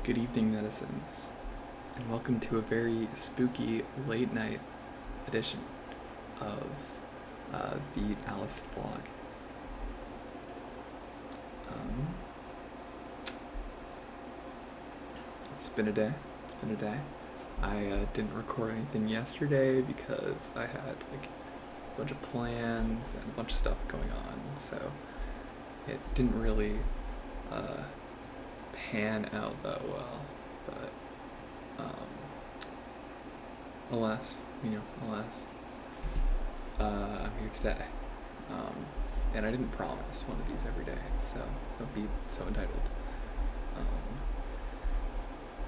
Good evening, netizens, and welcome to a very spooky late night edition of the Alice vlog. It's been a day. I didn't record anything yesterday because I had like a bunch of plans and a bunch of stuff going on, so it didn't really pan out that well. But alas, I'm here today. And I didn't promise one of these every day, so don't be so entitled.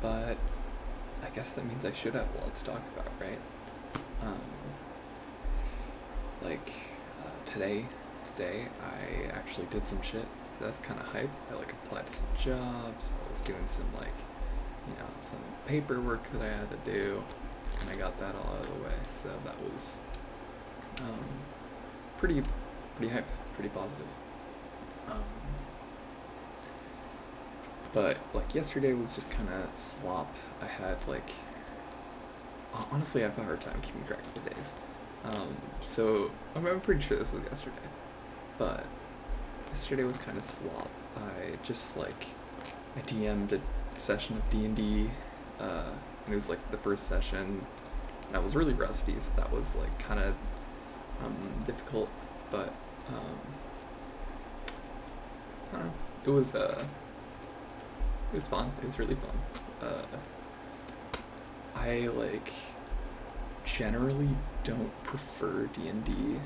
But I guess that means I should have a lot to talk about, right? Today I actually did some shit, so that's kind of hype. I applied to some jobs. I was doing some some paperwork that I had to do, and I got that all out of the way. So that was pretty hype, pretty positive. But yesterday was just kind of slop. I had honestly, I've a hard time keeping track of the days. So I'm pretty sure this was yesterday, but yesterday was kind of slop. I just I DM'd a session of D&D, and it was the first session, and I was really rusty, so that was kind of difficult. But I don't know. It was fun. It was really fun. I generally don't prefer D&D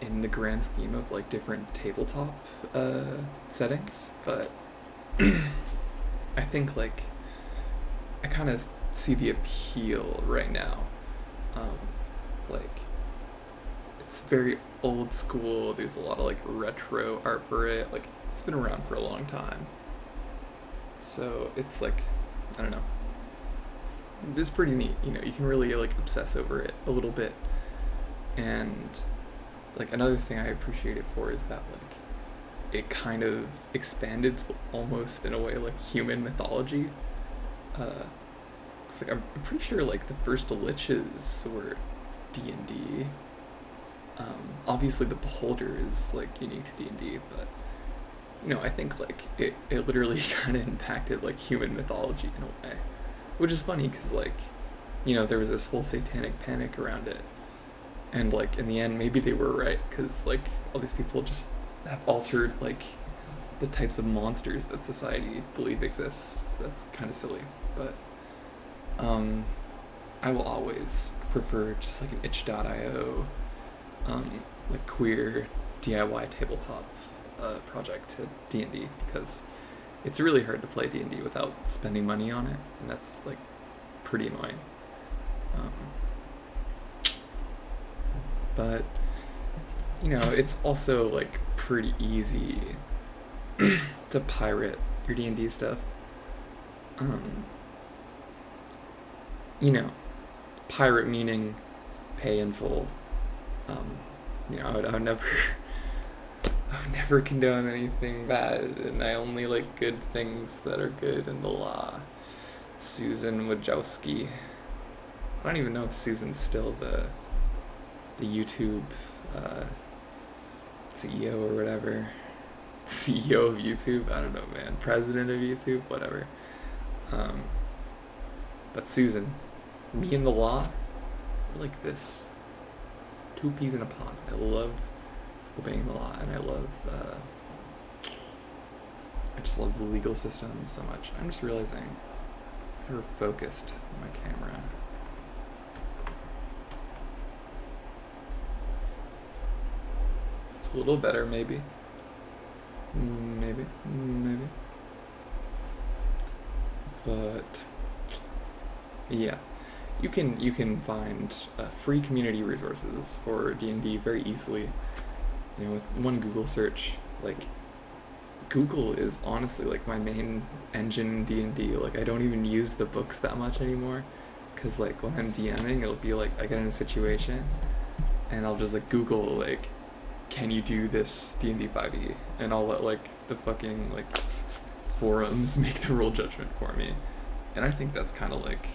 in the grand scheme of different tabletop settings, but I think I kind of see the appeal right now. It's very old school. There's a lot of retro art for it. It's been around for a long time, so it's I don't know. It's pretty neat. You can really obsess over it a little bit. And another thing I appreciate it for is that it kind of expanded almost in a way human mythology. It's I'm pretty sure the first liches were D&D. Obviously the beholder is unique to D&D, but I think it literally kind of impacted human mythology in a way, which is funny because there was this whole satanic panic around it, and in the end maybe they were right, because all these people just have altered the types of monsters that society believe exist. So that's kind of silly, but I will always prefer just an itch.io queer DIY tabletop project to D&D, because it's really hard to play D&D without spending money on it, and that's pretty annoying. But it's also pretty easy to pirate your D&D stuff. Pirate meaning pay in full. I would never condone anything bad, and I only like good things that are good in the law. Susan Wojcicki. I don't even know if Susan's still the YouTube CEO or whatever. CEO of YouTube? I don't know, man. President of YouTube? Whatever. But Susan, me and the law, we're like this. Two peas in a pod. I love obeying the law, and I just love the legal system so much. I'm just realizing I never focused my camera. It's a little better, maybe. Maybe. But yeah. You can find free community resources for D&D very easily. With one Google search. Google is honestly my main engine in D&D. I don't even use the books that much anymore, because when I'm DMing, it'll be I get in a situation, and I'll just Google can you do this D&D 5e, and I'll let the fucking forums make the rule judgment for me, and I think that's kind of like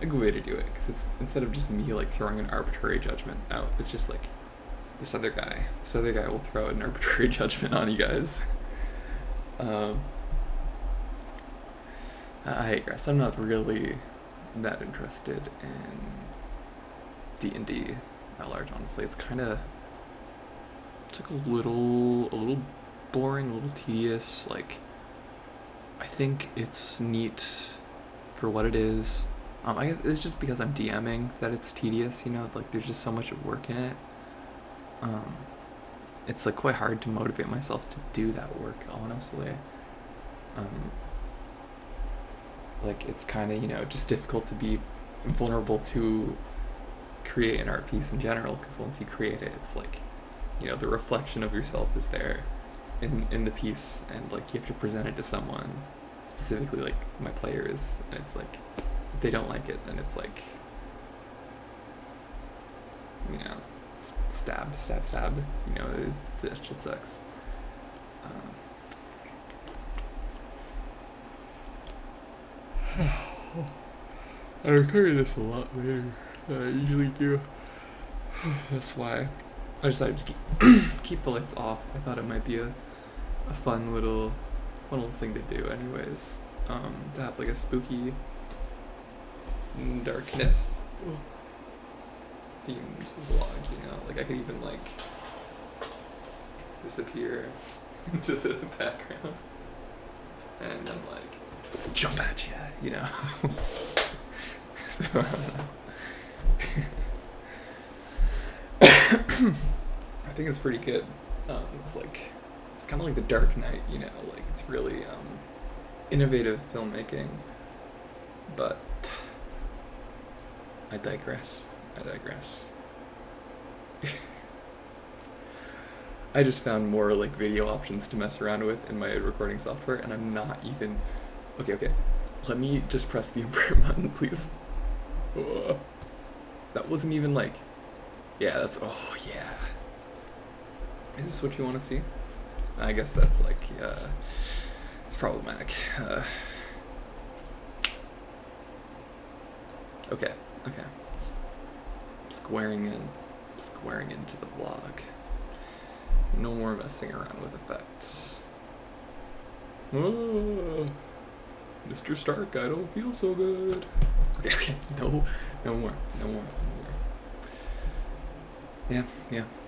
a good way to do it, because it's, instead of just me like throwing an arbitrary judgment out, it's just like this other guy will throw an arbitrary judgment on you guys. I digress. I'm not really that interested in D&D at large, honestly. It's kind of, it's like a little boring, a little tedious. Like, I think it's neat for what it is. I guess it's just because I'm DMing that it's tedious, you know, like there's just so much work in it. It's like quite hard to motivate myself to do that work, honestly. Like it's kind of, you know, just difficult to be vulnerable to create an art piece in general, because once you create it, it's like, you know, the reflection of yourself is there in the piece, and like you have to present it to someone, specifically like my players, and it's like if they don't like it, then it's like, you know, stab, you know, it shit sucks. I record this a lot later than I usually do. That's why I decided to keep the lights off. I thought it might be a fun little thing to do anyways. To have like a spooky darkness themed vlog, you know? Like I could even like disappear into the background and then like jump at you, you know? So, I think it's pretty good. It's like, it's kind of like The Dark Knight, you know, like it's really innovative filmmaking, but I digress. I just found more like video options to mess around with in my recording software, and I'm not even, okay, let me just press the invert button, please. That wasn't even like, yeah, that's, oh yeah. Is this what you want to see? I guess that's like, it's problematic. Okay. Squaring into the vlog. No more messing around with effects. Oh, Mr. Stark, I don't feel so good. Okay, no more. Yeah.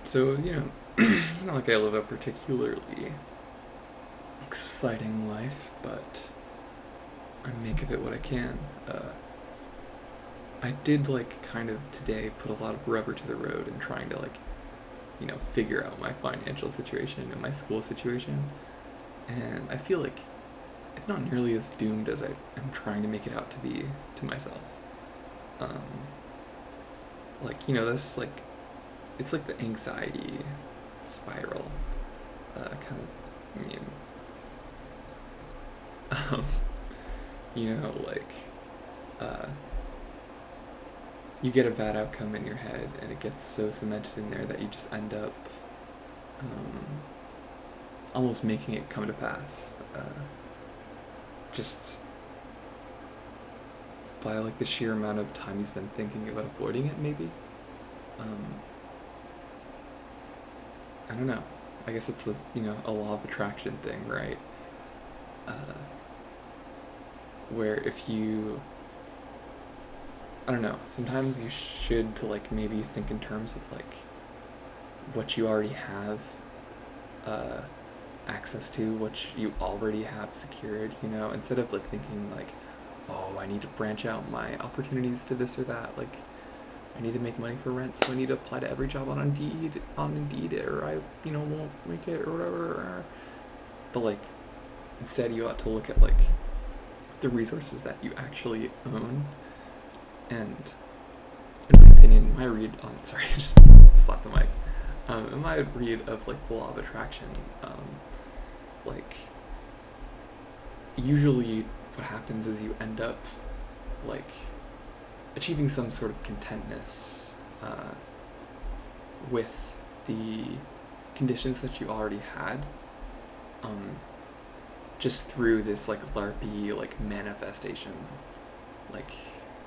So, you know, it's not like I live a particularly exciting life, but I make of it what I can. I did like kind of today put a lot of rubber to the road in trying to like, you know, figure out my financial situation and my school situation, and I feel like it's not nearly as doomed as I am trying to make it out to be to myself. Like, you know, this like, it's like the anxiety spiral, kind of, I mean, you know, like, you get a bad outcome in your head, and it gets so cemented in there that you just end up almost making it come to pass, just by like the sheer amount of time you spend thinking about avoiding it, maybe. I don't know. I guess it's the, you know, a law of attraction thing, right? Where if you, I don't know, sometimes you should to like maybe think in terms of like what you already have access to, what you already have secured, you know, instead of like thinking like, oh, I need to branch out my opportunities to this or that, like I need to make money for rent, so I need to apply to every job on Indeed, or I, you know, won't make it or whatever. But like, instead you ought to look at like the resources that you actually own. And in my opinion, my read on, sorry, I just slapped the mic. In my read of like the law of attraction, like usually what happens is you end up like achieving some sort of contentness with the conditions that you already had, just through this like LARPy like manifestation, like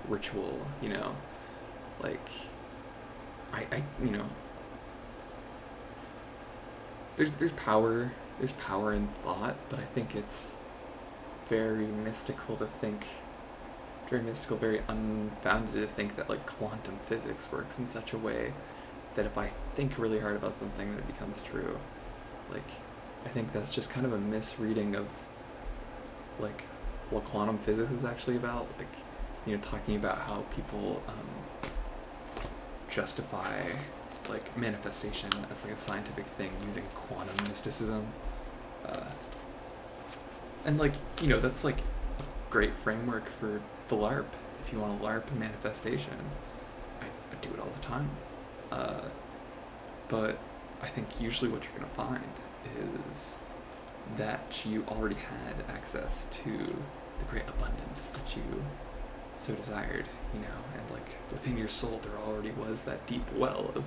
ritual, you know, like I you know, there's power in thought, but I think it's very mystical to think, very mystical, very unfounded to think that like quantum physics works in such a way that if I think really hard about something, that it becomes true. Like, I think that's just kind of a misreading of like what quantum physics is actually about. Like, you know, talking about how people justify like manifestation as like a scientific thing using quantum mysticism, uh, and like, you know, that's like a great framework for the LARP. If you want to LARP manifestation, I do it all the time. But I think usually what you're gonna find is that you already had access to the great abundance that you so desired, you know, and like within your soul there already was that deep well of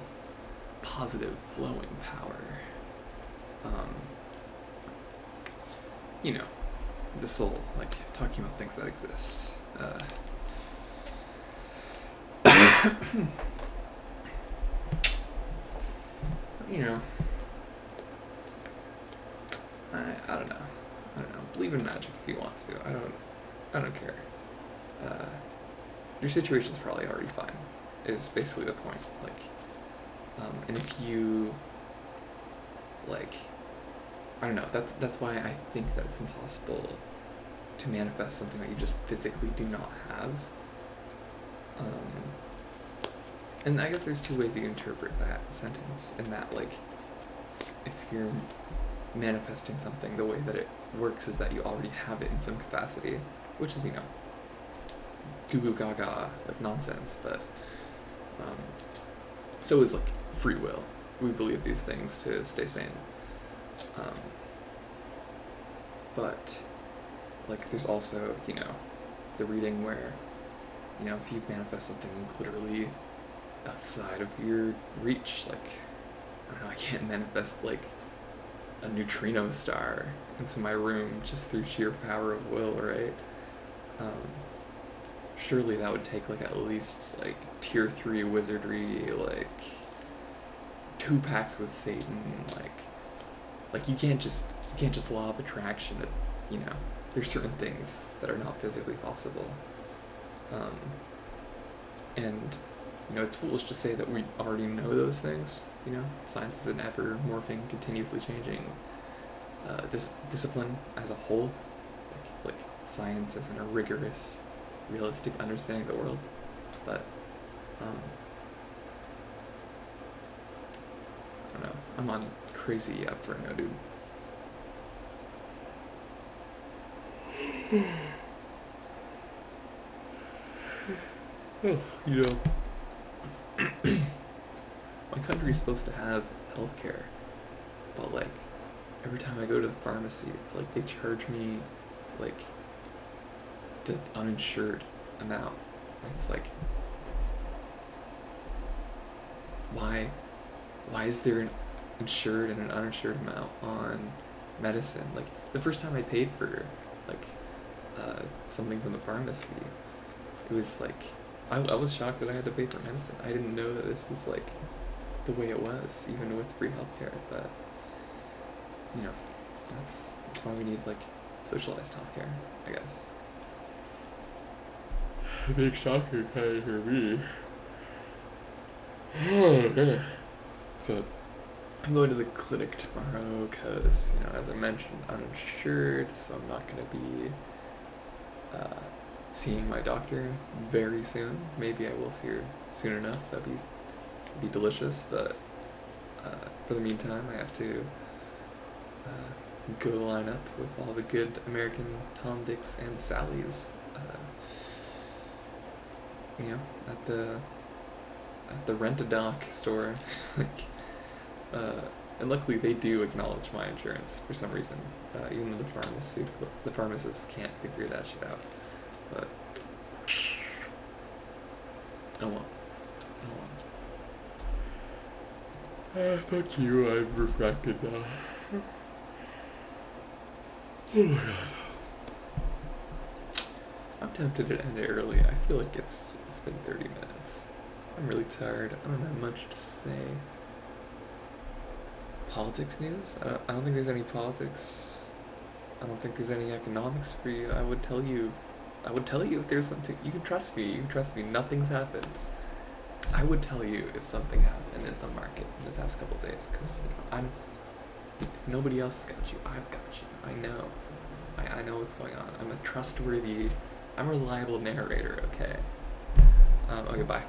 positive flowing power. You know, the soul, like talking about things that exist. You know, I don't know. I don't know. Believe in magic if you want to. I don't care. Your situation's probably already fine. Is basically the point. Like, and if you, like, I don't know. That's why I think that it's impossible to manifest something that you just physically do not have. And I guess there's two ways you can interpret that sentence. In that, like, if you're manifesting something, the way that it works is that you already have it in some capacity, which is, you know, goo goo gaga, like nonsense, but so is like free will. We believe these things to stay sane. But like there's also, you know, the reading where, you know, if you manifest something literally outside of your reach, like, I don't know, I can't manifest like a neutrino star into my room just through sheer power of will, right? Surely that would take like at least like tier 3 wizardry, like 2 packs with Satan, like you can't just law of attraction it, you know, there's certain things that are not physically possible. And you know, it's foolish to say that we already know those things. You know, science is an ever morphing, continuously changing this discipline as a whole. Like science isn't a rigorous, realistic understanding of the world. But I don't know. I'm on crazy up right now, dude. Oh, you know, my country's supposed to have healthcare, but like every time I go to the pharmacy, it's like they charge me like the uninsured amount. And it's like, why is there an insured and an uninsured amount on medicine? Like the first time I paid for like something from the pharmacy, it was like I was shocked that I had to pay for medicine. I didn't know that this was like the way it was, even with free healthcare. But you know, that's why we need like socialized healthcare, I guess. Big shocker kind of for me. So I'm going to the clinic tomorrow because, you know, as I mentioned, uninsured, so I'm not going to be seeing my doctor very soon. Maybe I will see her soon enough. That'd be delicious, but for the meantime, I have to go line up with all the good American Tom, Dicks, and Sallys, you know, at the Rent-A-Doc store. Like, and luckily they do acknowledge my insurance for some reason, even though the pharmacists can't figure that shit out. But oh well. Fuck you, I'm refracted now. Oh my god. I'm tempted to end it early. I feel like it's been 30 minutes. I'm really tired. I don't have much to say. Politics news? I don't think there's any politics. I don't think there's any economics for you. I would tell you if there's something. You can trust me. You can trust me. Nothing's happened. I would tell you if something happened in the market in the past couple days, because if nobody else has got you, I've got you. I know. I know what's going on. I'm a reliable narrator. Okay. Okay. Bye.